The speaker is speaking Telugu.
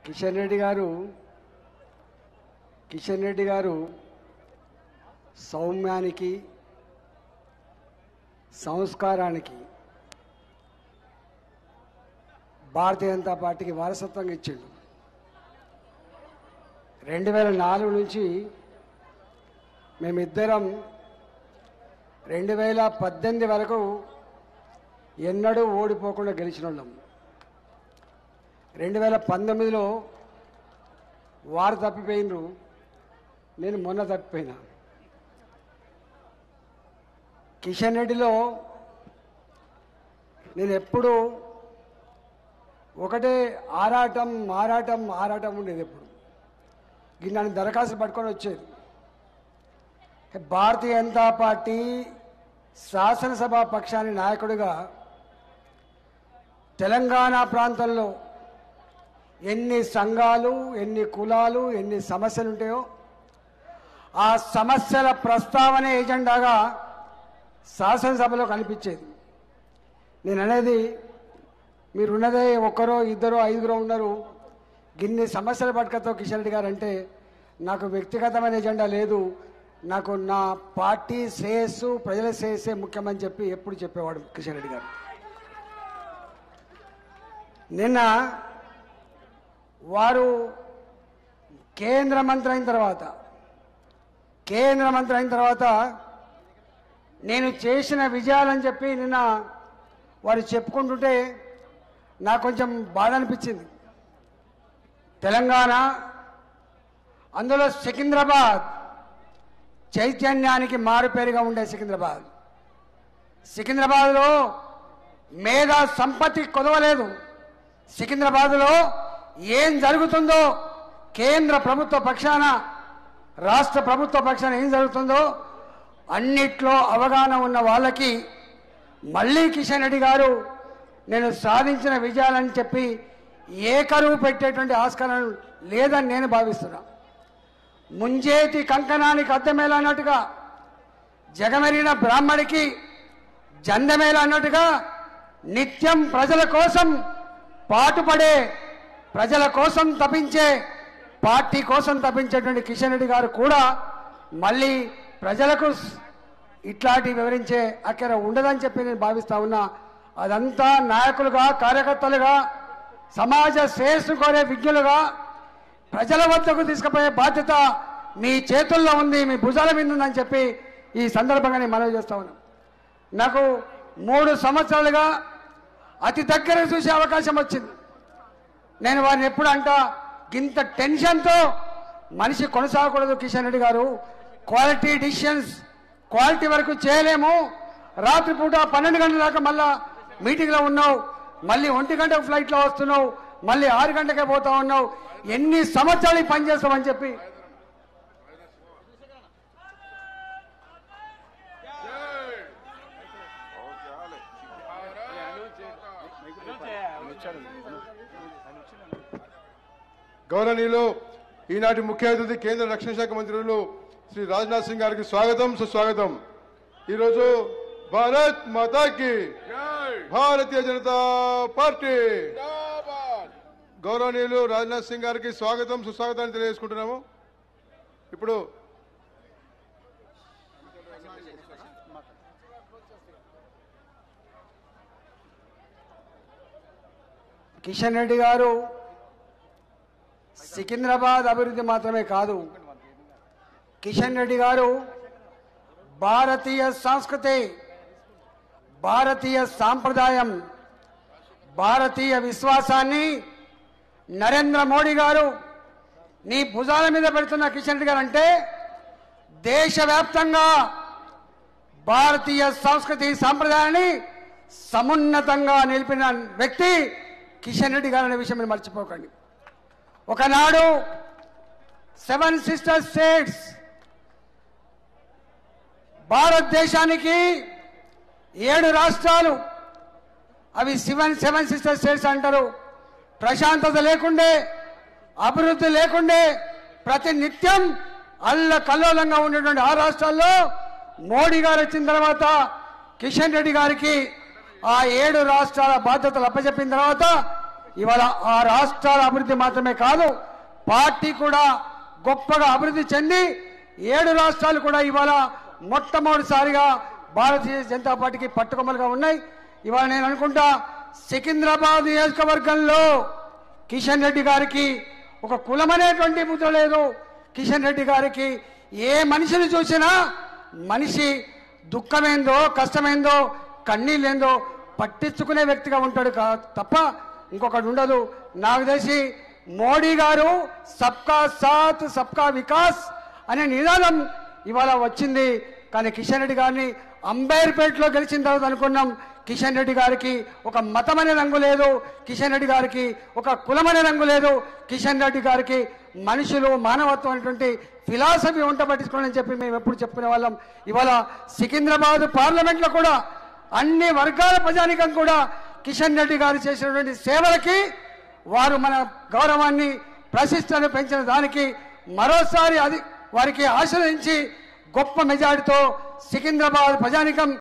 కిషన్ రెడ్డి గారు సౌమ్యానికి సంస్కారానికి భారతీయ జనతా పార్టీకి వారసత్వంగా ఇచ్చిండు. 2004 నుంచి మేమిద్దరం 2018 వరకు ఎన్నడూ ఓడిపోకుండా గెలిచిన వాళ్ళం. 2019లో వారు తప్పిపోయినరు, నేను మొన్న తప్పిపోయినా. కిషన్ రెడ్డిలో నేను ఎప్పుడు ఒకటే ఆరాటం ఉండేది. ఎప్పుడు నన్ను దరఖాస్తు పట్టుకొని వచ్చేది. భారతీయ జనతా పార్టీ శాసనసభ పక్షాన్ని నాయకుడిగా తెలంగాణ ప్రాంతంలో ఎన్ని సంఘాలు, ఎన్ని కులాలు, ఎన్ని సమస్యలు ఉంటాయో ఆ సమస్యల ప్రస్తావన ఎజెండాగా శాసనసభలో కనిపించేది. నేను అనేది, మీరున్నదే ఒక్కరో ఇద్దరో ఐదుగురో ఉన్నారు, గిన్ని సమస్యల పట్టుకతో కిషన్ రెడ్డి గారు అంటే నాకు వ్యక్తిగతమైన ఎజెండా లేదు, నాకు నా పార్టీ శ్రేయస్సు, ప్రజల శ్రేయస్సే ముఖ్యమని చెప్పి ఎప్పుడు చెప్పేవాడు కిషన్ రెడ్డి గారు. నిన్న వారు కేంద్ర మంత్రి అయిన తర్వాత నేను చేసిన విజయాలని చెప్పి నిన్న వారు చెప్పుకుంటుంటే నాకు కొంచెం బాధ అనిపించింది. తెలంగాణ, అందులో సికింద్రాబాద్ చైతన్యానికి మారుపేరుగా ఉండే సికింద్రాబాద్లో మేధా సంపత్తి కొదవలేదు. సికింద్రాబాద్లో ఏం జరుగుతుందో కేంద్ర ప్రభుత్వ పక్షాన, రాష్ట్ర ప్రభుత్వ పక్షాన ఏం జరుగుతుందో అన్నిట్లో అవగాహన ఉన్న వాళ్ళకి మళ్ళీ కిషన్ రెడ్డి గారు నేను సాధించిన విజయాలని చెప్పి ఏకరువు పెట్టేటువంటి ఆస్కారం లేదని నేను భావిస్తున్నా. ముంజేతి కంకణానికి అద్దమేలా అన్నట్టుగా, జగమెరిగిన బ్రాహ్మడికి జందమేలా అన్నట్టుగా నిత్యం ప్రజల కోసం పాటుపడే, ప్రజల కోసం తపించే, పార్టీ కోసం తపించేటువంటి కిషన్ రెడ్డి గారు కూడా మళ్ళీ ప్రజలకు ఇట్లాంటి వివరించే అక్కర ఉండదని చెప్పి నేను భావిస్తా ఉన్నా. అదంతా నాయకులుగా, కార్యకర్తలుగా, సమాజ శ్రేయస్సు కోరే విజ్ఞులుగా ప్రజల వద్దకు తీసుకుపోయే బాధ్యత మీ చేతుల్లో ఉంది, మీ భుజాల మీద ఉందని చెప్పి ఈ సందర్భంగా నేను మనవి చేస్తా ఉన్నా. నాకు 3 సంవత్సరాలుగా అతి దగ్గర చూసే అవకాశం వచ్చింది. నేను వారిని ఎప్పుడు ఇంత టెన్షన్తో మనిషి కొనసాగకూడదు కిషన్ రెడ్డి గారు, క్వాలిటీ డిసిషన్స్ క్వాలిటీ వరకు చేయలేము, రాత్రిపూట 12 గంటల దాకా మళ్ళా మీటింగ్లో ఉన్నావు, మళ్ళీ 1 గంటకు ఫ్లైట్లో వస్తున్నావు, మళ్ళీ 6 గంటకే పోతా ఉన్నావు, ఎన్ని సంవత్సరాలు పనిచేస్తామని చెప్పి గౌరవనీయులు ఈనాటి ముఖ్య అతిథి కేంద్ర రక్షణ శాఖ మంత్రులు శ్రీ రాజ్నాథ్ సింగ్ గారికి స్వాగతం, సుస్వాగతం. ఈరోజు భారత్ మాతాకి, భారతీయ జనతా పార్టీ. గౌరవనీయులు రాజ్నాథ్ సింగ్ గారికి స్వాగతం, సుస్వాగతాన్ని తెలియజేసుకుంటున్నాము. ఇప్పుడు కిషన్ రెడ్డి గారు సికింద్రాబాద్ అభివృద్ధి మాత్రమే కాదు, కిషన్ రెడ్డి గారు భారతీయ సంస్కృతి, భారతీయ సాంప్రదాయం, భారతీయ విశ్వాసాన్ని నరేంద్ర మోడీ గారు నీ భుజాల మీద పెడుతున్న కిషన్ రెడ్డి గారు అంటే దేశవ్యాప్తంగా భారతీయ సంస్కృతి సాంప్రదాయాన్ని సమున్నతంగా నిలిపిన వ్యక్తి కిషన్ రెడ్డి గారు అనే విషయం మీరు మర్చిపోకండి. ఒకనాడు 7 సిస్టర్ స్టేట్స్, భారతదేశానికి 7 రాష్ట్రాలు, అవి 7 సిస్టర్ స్టేట్స్ అంటారు. ప్రశాంతత లేకుండే, అభివృద్ధి లేకుండే, ప్రతి నిత్యం అల్లకల్లోలంగా ఉండేటువంటి ఆ రాష్ట్రాల్లో మోడీ గారు వచ్చిన తర్వాత కిషన్ రెడ్డి గారికి ఆ 7 రాష్ట్రాల బాధ్యతలు అప్పచెప్పిన తర్వాత ఇవాళ ఆ రాష్ట్రాల అభివృద్ధి మాత్రమే కాదు, పార్టీ కూడా గొప్పగా అభివృద్ధి చెంది 7 రాష్ట్రాలు కూడా ఇవాళ మొట్టమొదటిసారిగా భారతీయ జనతా పార్టీకి పట్టుకొమ్మలుగా ఉన్నాయి. ఇవాళ నేను అనుకుంటా సికింద్రాబాద్ నియోజకవర్గంలో కిషన్ రెడ్డి గారికి ఒక కులమనేటువంటి ముద్ర లేదు. కిషన్ రెడ్డి గారికి ఏ మనిషిని చూసినా మనిషి దుఃఖమేందో కష్టమేందో కన్నీళ్ళేందో పట్టించుకునే వ్యక్తిగా ఉంటాడు తప్ప ఇంకొకటి ఉండదు. నాకు తెలిసి మోడీ గారు సబ్కా సాత్ సబ్కా వికాస్ అనే నినాదం ఇవాళ వచ్చింది. కానీ కిషన్ రెడ్డి గారిని అంబేర్పేటలో గెలిచిన తర్వాత అనుకున్నాం కిషన్ రెడ్డి గారికి ఒక మతం అనే రంగు లేదు, కిషన్ రెడ్డి గారికి ఒక కులం అనే రంగు లేదు, కిషన్ రెడ్డి గారికి మనుషులు మానవత్వం అనేటువంటి ఫిలాసఫీ ఉంట పట్టించుకోవాలని చెప్పి మేము ఎప్పుడు చెప్పుకునే వాళ్ళం. ఇవాళ సికింద్రాబాద్ పార్లమెంట్లో కూడా అన్ని వర్గాల ప్రజానికం కూడా కిషన్ రెడ్డి గారు చేసినటువంటి సేవలకి వారు మన గౌరవాన్ని ప్రతిష్టను పెంచిన దానికి మరోసారి అది వారికి ఆశీర్వదించి గొప్ప మెజారిటీతో సికింద్రాబాద్ ప్రజానికం